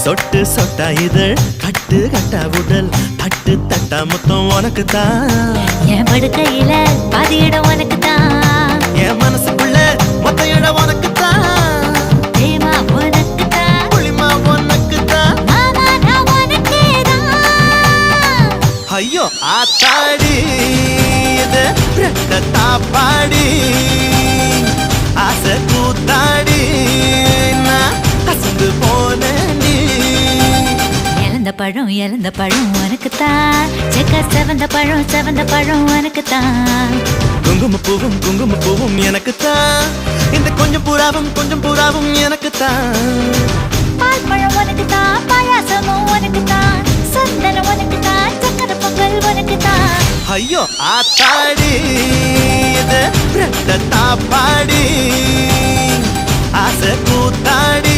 சொட்டு சொட்டா இதழ் கட்டு கட்டா உடல் தட்டு தட்டா மொத்தம் உனக்கு தான் என் படுக்கையில பாதி இடம் உனக்கு தான் என் மனசுக்குள்ள மொத்த இடம் உனக்கு தான் தேமா உனக்கு தான் புளிமா உனக்கு தான் மாமா நான் உனக்கே தான் ஐயோ ஆத்தாடி இது ரெட்ட தாப்பாடி ஆசை கூத்தாடி நான் அசந்து போனேன்டி இழந்த பழம் உனக்கு தான் செக்க செவந்த பழம் உனக்கு தான் குங்கும பூவும் எனக்கு தான் இந்த கொஞ்சம் புறாவும் எனக்கு தான் பால் பழம் உனக்கு தான் பாயாசமும் உனக்கு தான் சந்தனம் உனக்கு தான் சக்கரை பொங்கல் உனக்கு தான் ஐயோ ஆத்தாடி இது ரெட்ட தாப்பாடி ஆசை கூத்தாடி